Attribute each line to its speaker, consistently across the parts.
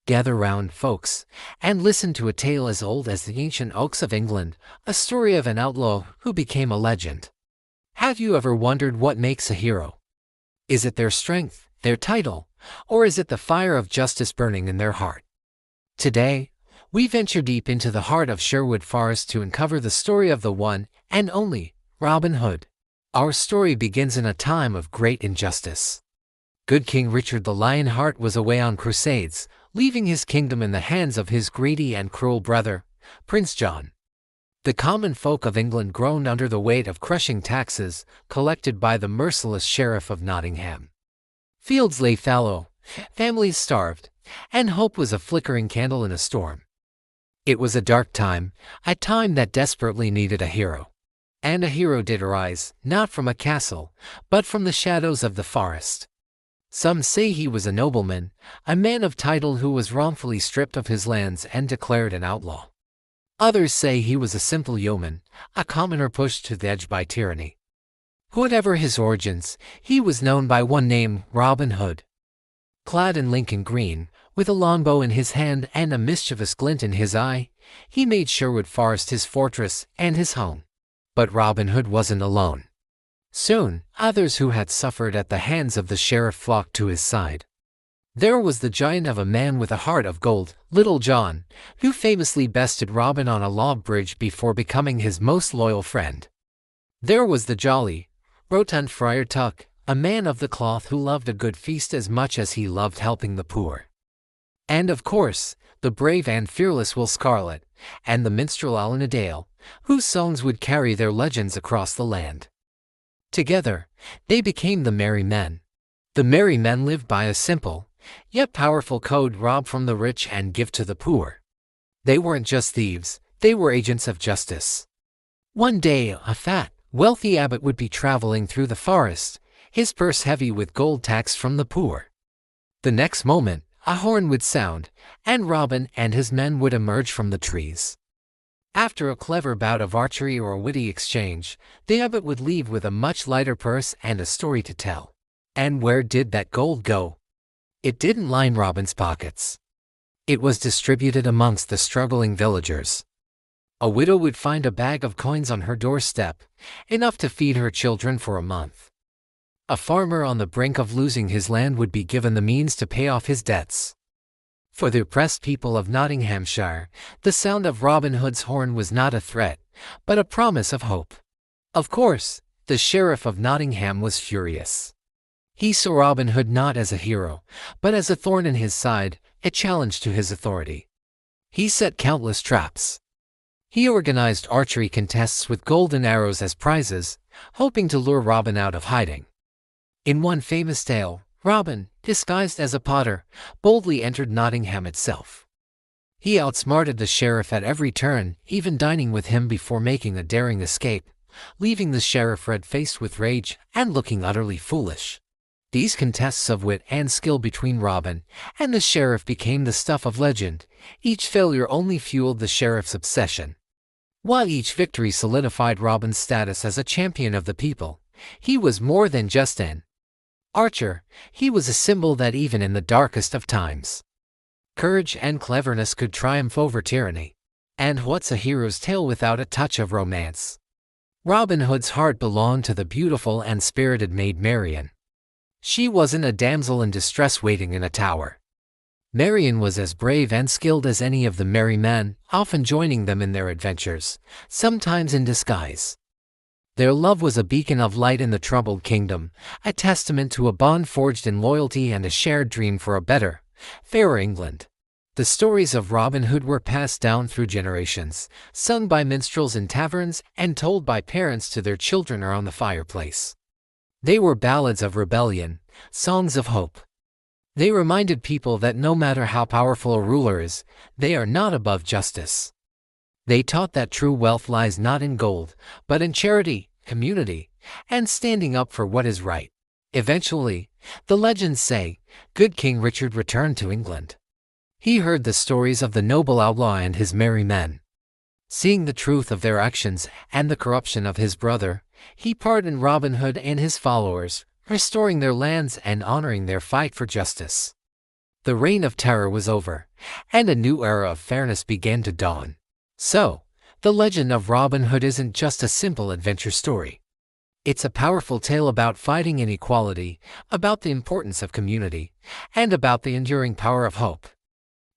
Speaker 1: Gather round, folks, and listen to a tale as old as the ancient oaks of England, a story of an outlaw who became a legend. Have you ever wondered what makes a hero? Is it their strength, their title, or is it the fire of justice burning in their heart? Today, we venture deep into the heart of Sherwood Forest to uncover the story of the one and only Robin Hood. Our story begins in a time of great injustice. Good King Richard the Lionheart was away on crusades, leaving his kingdom in the hands of his greedy and cruel brother, Prince John. The common folk of England groaned under the weight of crushing taxes collected by the merciless Sheriff of Nottingham. Fields lay fallow, families starved, and hope was a flickering candle in a storm. It was a dark time, a time that desperately needed a hero. And a hero did arise, not from a castle, but from the shadows of the forest. Some say he was a nobleman, a man of title who was wrongfully stripped of his lands and declared an outlaw. Others say he was a simple yeoman, a commoner pushed to the edge by tyranny. Whatever his origins, he was known by one name, Robin Hood. Clad in Lincoln green, with a longbow in his hand and a mischievous glint in his eye, he made Sherwood Forest his fortress and his home. But Robin Hood wasn't alone. Soon, others who had suffered at the hands of the sheriff flocked to his side. There was the giant of a man with a heart of gold, Little John, who famously bested Robin on a log bridge before becoming his most loyal friend. There was the jolly, rotund Friar Tuck, a man of the cloth who loved a good feast as much as he loved helping the poor. And of course, the brave and fearless Will Scarlet, and the minstrel Allan a Dale, whose songs would carry their legends across the land. Together, they became the Merry Men. The Merry Men lived by a simple, yet powerful code: rob from the rich and give to the poor. They weren't just thieves, they were agents of justice. One day, a fat, wealthy abbot would be traveling through the forest, his purse heavy with gold taxed from the poor. The next moment, a horn would sound, and Robin and his men would emerge from the trees. After a clever bout of archery or a witty exchange, the abbot would leave with a much lighter purse and a story to tell. And where did that gold go? It didn't line Robin's pockets. It was distributed amongst the struggling villagers. A widow would find a bag of coins on her doorstep, enough to feed her children for a month. A farmer on the brink of losing his land would be given the means to pay off his debts. For the oppressed people of Nottinghamshire, the sound of Robin Hood's horn was not a threat, but a promise of hope. Of course, the Sheriff of Nottingham was furious. He saw Robin Hood not as a hero, but as a thorn in his side, a challenge to his authority. He set countless traps. He organized archery contests with golden arrows as prizes, hoping to lure Robin out of hiding. In one famous tale, Robin, disguised as a potter, boldly entered Nottingham itself. He outsmarted the sheriff at every turn, even dining with him before making a daring escape, leaving the sheriff red-faced with rage and looking utterly foolish. These contests of wit and skill between Robin and the sheriff became the stuff of legend. Each failure only fueled the sheriff's obsession. While each victory solidified Robin's status as a champion of the people, he was more than just an archer. He was a symbol that even in the darkest of times, courage and cleverness could triumph over tyranny. And what's a hero's tale without a touch of romance? Robin Hood's heart belonged to the beautiful and spirited Maid Marian. She wasn't a damsel in distress waiting in a tower. Marian was as brave and skilled as any of the merry men, often joining them in their adventures, sometimes in disguise. Their love was a beacon of light in the troubled kingdom, a testament to a bond forged in loyalty and a shared dream for a better, fairer England. The stories of Robin Hood were passed down through generations, sung by minstrels in taverns and told by parents to their children around the fireplace. They were ballads of rebellion, songs of hope. They reminded people that no matter how powerful a ruler is, they are not above justice. They taught that true wealth lies not in gold, but in charity, community, and standing up for what is right. Eventually, the legends say, good King Richard returned to England. He heard the stories of the noble outlaw and his merry men. Seeing the truth of their actions and the corruption of his brother, he pardoned Robin Hood and his followers, restoring their lands and honoring their fight for justice. The reign of terror was over, and a new era of fairness began to dawn. So, the legend of Robin Hood isn't just a simple adventure story. It's a powerful tale about fighting inequality, about the importance of community, and about the enduring power of hope.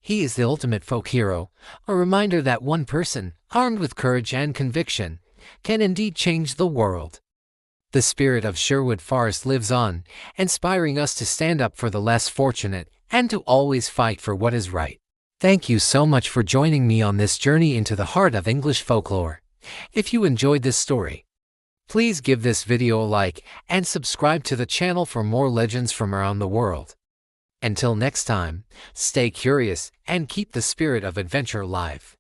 Speaker 1: He is the ultimate folk hero, a reminder that one person, armed with courage and conviction, can indeed change the world. The spirit of Sherwood Forest lives on, inspiring us to stand up for the less fortunate and to always fight for what is right. Thank you so much for joining me on this journey into the heart of English folklore. If you enjoyed this story, please give this video a like and subscribe to the channel for more legends from around the world. Until next time, stay curious and keep the spirit of adventure alive.